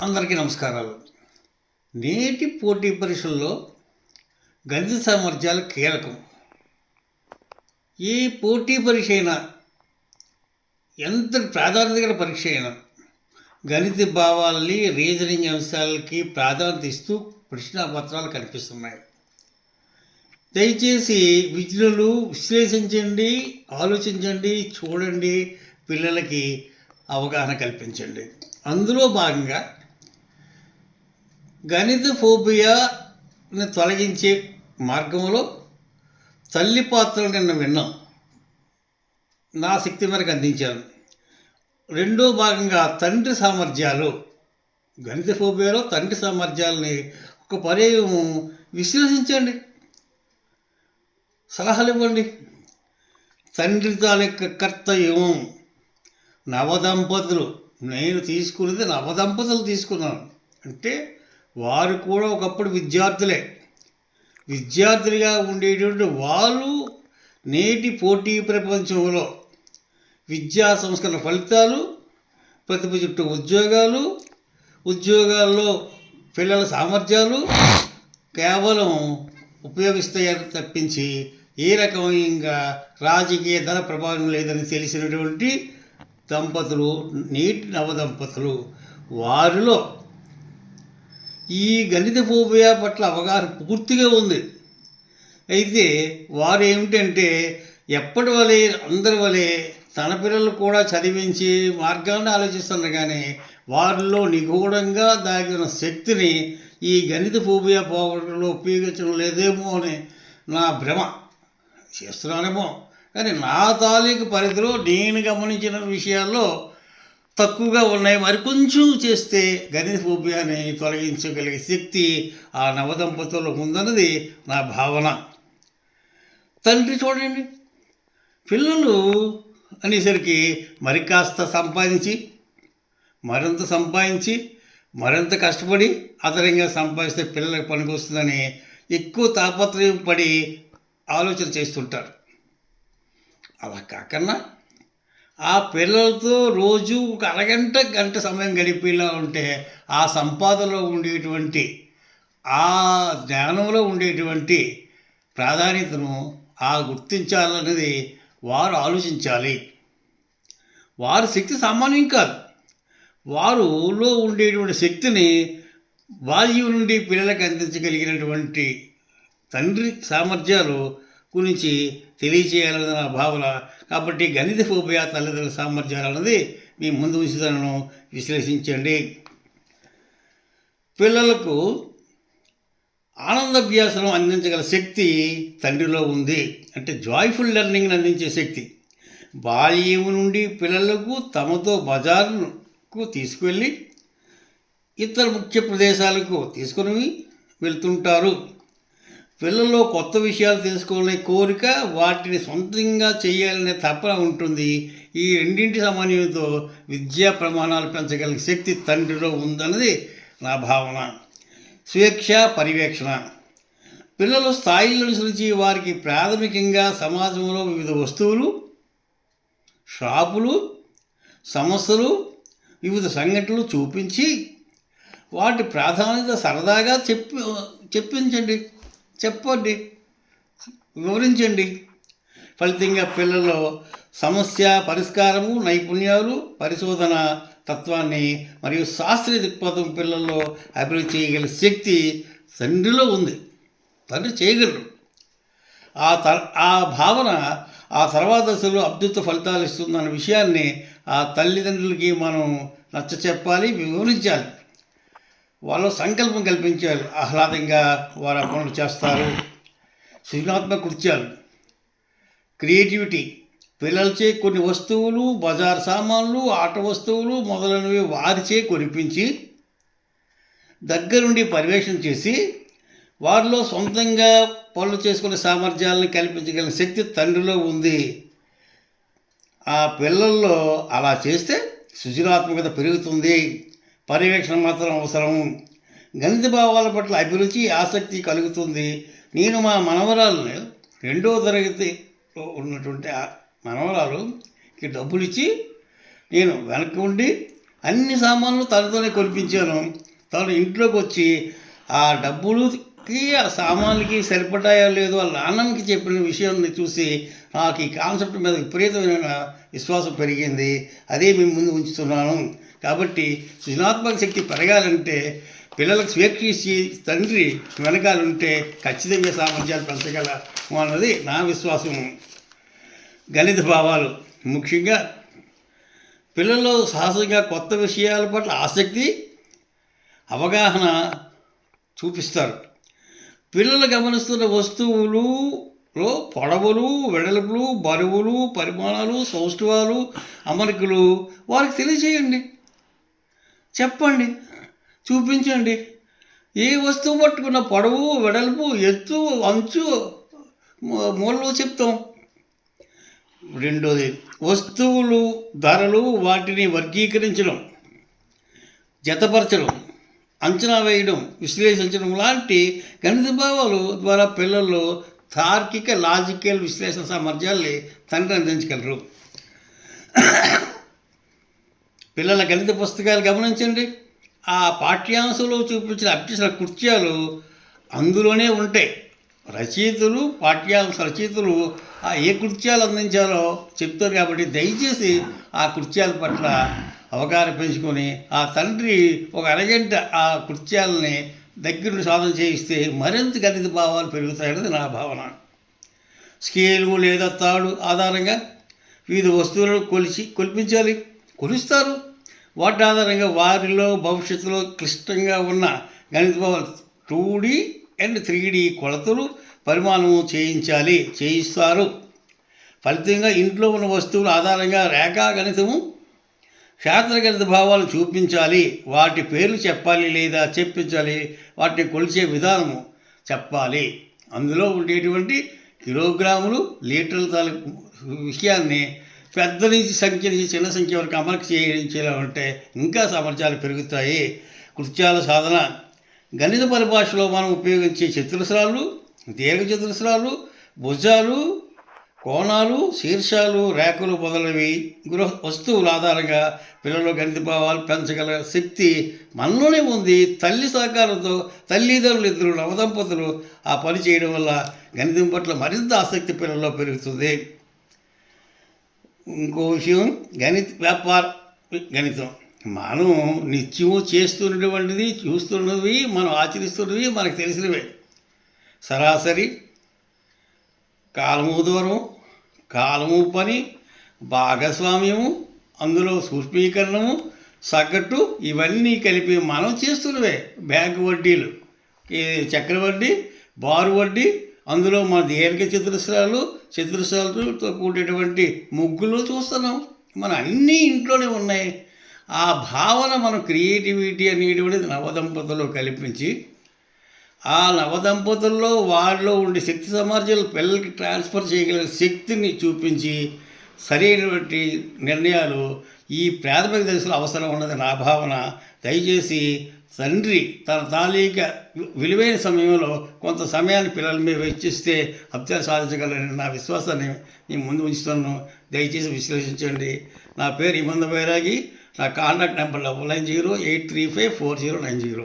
అందరికీ నమస్కారాలు. నేటి పోటీ పరీక్షల్లో గణిత సామర్థ్యాలు కీలకం. ఏ పోటీ పరీక్ష అయినా, ఎంత ప్రాధాన్యత గల పరీక్ష అయినా గణిత భావాల్ని, రీజనింగ్ అంశాలకి ప్రాధాన్యత ఇస్తూ ప్రశ్నాపత్రాలు కనిపిస్తున్నాయి. దయచేసి విద్యులు విశ్లేషించండి, ఆలోచించండి, చూడండి, పిల్లలకి అవగాహన కల్పించండి. అందులో భాగంగా గణిత ఫోబియాని తొలగించే మార్గంలో తల్లి పాత్రలు నిన్న విన్నాం. నా శక్తి మేరకు అందించాను. రెండో భాగంగా తండ్రి సామర్థ్యాలు, గణిత ఫోబియాలో తండ్రి సామర్థ్యాలని ఒక పర్యాయం విశ్లేషించండి, సలహాలు ఇవ్వండి. తండ్రి తాలూక కర్తవ్యం. నవదంపతులు, నేను తీసుకున్నది నవదంపతులు తీసుకున్నాను అంటే వారు కూడా ఒకప్పుడు విద్యార్థులుగా ఉండేటువంటి వాళ్ళు నేటి పోటీ ప్రపంచంలో విద్యా సంస్కరణ ఫలితాలు, ప్రతిభ చుట్టూ ఉద్యోగాల్లో పిల్లల సామర్థ్యాలు కేవలం ఉపయోగిస్తాయని తప్పించి ఏ రకమైన రాజకీయ ధన ప్రభావం లేదని తెలిసినటువంటి దంపతులు, నేటి నవదంపతులు, వారిలో ఈ గణిత ఫోబియా పట్ల అవగాహన పూర్తిగా ఉంది. అయితే వారు ఏమిటంటే ఎప్పటి వలె అందరి వలె తన పిల్లలు కూడా చదివించి మార్గాన్ని ఆలోచిస్తున్నారు, కానీ వారిలో నిగూఢంగా దాగిన శక్తిని ఈ గణిత ఫోబియా పోగొట్టడంలో ఉపయోగించడం లేదేమో అని నా భ్రమ. చేస్తున్నానేమో, కానీ నా తాలూకు పరిధిలో నేను గమనించిన విషయాల్లో తక్కువగా ఉన్నాయి. మరికొంచెం చేస్తే గణిత ఫోబియాని తొలగించగలిగే శక్తి ఆ నవదంపతుల్లో ఉందన్నది నా భావన. తండ్రి చూడండి, పిల్లలు అనేసరికి మరి కాస్త మరింత కష్టపడి అదనంగా సంపాదిస్తే పిల్లలకు పనికొస్తుందని ఎక్కువ తాపత్రయం పడి ఆలోచన చేస్తుంటారు. అలా కాకుండా ఆ పిల్లలతో రోజు ఒక గంట సమయం గడిపేలా ఉంటే ఆ సంపాదనలో ఉండేటువంటి, ఆ జ్ఞానంలో ఉండేటువంటి ప్రాధాన్యతను గుర్తించాలనేది వారు ఆలోచించాలి. వారి శక్తి సామాన్యం కాదు. వారిలో ఉండేటువంటి శక్తిని బాల్యం నుండి పిల్లలకు అందించగలిగినటువంటి తండ్రి సామర్థ్యాలు గురించి తెలియచేయాలన్న నా భావన. కాబట్టి గణిత ఫోబియా తల్లిదండ్రుల సామర్థ్యాలు అన్నది మీ ముందు ఉంచుదలను విశ్లేషించండి. పిల్లలకు ఆనందాభ్యాసం అందించగల శక్తి తండ్రిలో ఉంది. అంటే జాయ్ఫుల్ లెర్నింగ్ని అందించే శక్తి. బాల్యం నుండి పిల్లలకు తమతో బజార్కు తీసుకువెళ్ళి ఇతర ముఖ్య ప్రదేశాలకు తీసుకుని వెళ్తుంటారు. పిల్లల్లో కొత్త విషయాలు తెలుసుకోవాలనే కోరిక, వాటిని సొంతంగా చేయాలనే తపన ఉంటుంది. ఈ రెండింటి సమన్వయంతో విద్యా ప్రమాణాలు పెంచగలిగే శక్తి తండ్రిలో ఉందన్నది నా భావన. స్వేచ్ఛ పర్యవేక్షణ. పిల్లలు స్థాయిలను అనుసరించి వారికి ప్రాథమికంగా సమాజంలో వివిధ వస్తువులు, షాపులు, సమస్యలు, వివిధ సంఘటనలు చూపించి వాటి ప్రాధాన్యత సరదాగా చెప్పండి, వివరించండి. ఫలితంగా పిల్లల్లో సమస్య పరిష్కారము నైపుణ్యాలు, పరిశోధన తత్వాన్ని మరియు శాస్త్రీయ దృక్పథం పిల్లల్లో అభివృద్ధి చేయగల శక్తి తండ్రిలో ఉంది. తండ్రి చేయగలరు. ఆ భావన ఆ తర్వాత దశలో అద్భుత ఫలితాలు ఇస్తుందన్న విషయాన్ని ఆ తల్లిదండ్రులకి మనం నచ్చ చెప్పాలి, వివరించాలి. వాళ్ళు సంకల్పం కల్పించాలి. ఆహ్లాదంగా వారు పనులు చేస్తారు. సృజనాత్మక కృత్యాలు, క్రియేటివిటీ. పిల్లలచే కొన్ని వస్తువులు, బజార్ సామాన్లు, ఆట వస్తువులు మొదలైనవి వారిచే కొనిపించి దగ్గరుండి పర్యవేక్షణ చేసి వారిలో సొంతంగా పనులు చేసుకునే సామర్థ్యాలను కల్పించగలిగిన శక్తి తండ్రిలో ఉంది. ఆ పిల్లల్లో అలా చేస్తే సృజనాత్మకత పెరుగుతుంది. పర్యవేక్షణ మాత్రం అవసరం. గణిత భావాల పట్ల అభిరుచి, ఆసక్తి కలుగుతుంది. నేను మా మనవరాలను 2వ తరగతిలో ఉన్నటువంటి మనవరాలుకి డబ్బులు ఇచ్చి నేను వెనక్కి ఉండి అన్ని సామాన్లు తనతోనే కొనిపించాను. తను ఇంట్లోకి వచ్చి ఆ డబ్బులకి ఆ సామాన్లకి సరిపడాయో లేదో వాళ్ళ నాన్నమ్మకి చెప్పిన విషయాన్ని చూసి నాకు ఈ కాన్సెప్ట్ మీద విపరీతమైన విశ్వాసం పెరిగింది. అదే మీ ముందు ఉంచుతున్నాను. కాబట్టి సృజనాత్మక శక్తి పెరగాలంటే పిల్లలకు స్వేచ్ఛ ఇచ్చి తండ్రి వెనకాలంటే ఖచ్చితంగా సామర్థ్యాలు పెంచగలము అన్నది నా విశ్వాసం. గణిత భావాలు ముఖ్యంగా పిల్లల్లో సహజంగా కొత్త విషయాల పట్ల ఆసక్తి, అవగాహన చూపిస్తారు. పిల్లలు గమనిస్తున్న వస్తువులలో పొడవులు, వెడల్పులు, బరువులు, పరిమాణాలు, సౌష్ఠవాలు, అమరికలు వారికి తెలియచేయండి, చెప్పండి, చూపించండి. ఏ వస్తువు పట్టుకున్న పొడవు, వెడల్పు, ఎత్తు, అంచు, మూలలో చెప్తాం. రెండోది వస్తువులు ధరలు, వాటిని వర్గీకరించడం, జతపరచడం, అంచనా వేయడం, విశ్లేషించడం లాంటి గణిత భావాలు ద్వారా పిల్లల్లో తార్కిక లాజికల్ విశ్లేషణ సామర్థ్యాల్ని తండ్రి అందించగలరు. పిల్లల గణిత పుస్తకాలు గమనించండి. ఆ పాఠ్యాంశంలో చూపించిన అభ్యసన కృత్యాలు అందులోనే ఉంటాయి. రచయితలు రచయితలు ఆ ఏ కృత్యాలు అందించాలో చెప్తారు. కాబట్టి దయచేసి ఆ కృత్యాల పట్ల అవగాహన పెంచుకొని ఆ తండ్రి ఒక అరగంట ఆ కృత్యాలని దగ్గరుండి సాధన చేయిస్తే మరింత గణిత భావాలు పెరుగుతాయన్నది నా భావన. స్కేలు లేదా తాడు ఆధారంగా వివిధ వస్తువులను కొలిపించాలి, కొలుస్తారు. వాటి ఆధారంగా వారిలో భవిష్యత్తులో క్లిష్టంగా ఉన్న గణిత భావాలు 2D అండ్ 3D కొలతలు, పరిమాణము చేయిస్తారు. ఫలితంగా ఇంట్లో ఉన్న వస్తువుల ఆధారంగా రేఖా గణితము, శాస్త్రగణిత భావాలు చూపించాలి. వాటి పేర్లు చెప్పాలి లేదా చెప్పించాలి. వాటిని కొలిచే విధానము చెప్పాలి. అందులో ఉండేటువంటి కిలోగ్రాములు, లీటర్ల తాలూకు విషయాన్ని పెద్ద నుంచి సంఖ్య నుంచి చిన్న సంఖ్య వరకు అమలు చేయించేలా ఉంటే ఇంకా సామర్థ్యాలు పెరుగుతాయి. కృత్యాల సాధన గణిత పరిభాషలో మనం ఉపయోగించే చతురస్రాలు, దీర్ఘచతురస్రాలు, భుజాలు, కోణాలు, శీర్షాలు, రేఖలు మొదలవి వస్తువుల ఆధారంగా పిల్లలు గణిత భావాలు పెంచగల శక్తి మనలోనే ఉంది. తల్లి సహకారంతో తల్లిదండ్రులు ఇద్దరు నవదంపతులు ఆ పని చేయడం వల్ల గణితం పట్ల మరింత ఆసక్తి పిల్లల్లో పెరుగుతుంది. ఇంకో విషయం గణితం మనం నిత్యము చేస్తున్నటువంటిది, చూస్తున్నవి, మనం ఆచరిస్తున్నవి మనకు తెలిసినవే. సరాసరి, కాలము దూరం, కాలము పని, భాగస్వామ్యము, అందులో సూక్ష్మీకరణము, సగటు ఇవన్నీ కలిపి మనం చేస్తున్నవే. బ్యాంకు వడ్డీలు, చక్రవడ్డీ, బారు వడ్డీ, అందులో మన దీర్ఘ చతురస్రాలతో కూడేటువంటి ముగ్గులు చూస్తున్నాం. మన అన్నీ ఇంట్లోనే ఉన్నాయి. ఆ భావన మనం క్రియేటివిటీ అనేటువంటిది నవదంపతుల్లో కల్పించి ఆ నవదంపతుల్లో వారిలో ఉండే శక్తి సామర్థ్యాలు పిల్లలకి ట్రాన్స్ఫర్ చేయగలిగే శక్తిని చూపించి సరైనటువంటి నిర్ణయాలు ఈ ప్రాథమిక దశలో అవసరం ఉన్నది నా భావన. దయచేసి తండ్రి తన తాలూకా విలువైన సమయంలో కొంత సమయాన్ని పిల్లల మీద వెచ్చిస్తే అభ్యాసం సాధించగలని నా విశ్వాసాన్ని మీ ముందు ఉంచుతాను. దయచేసి విశ్లేషించండి. నా పేరు హిమంద బైరాగి. నా కాంటాక్ట్ నెంబర్ 9908354090.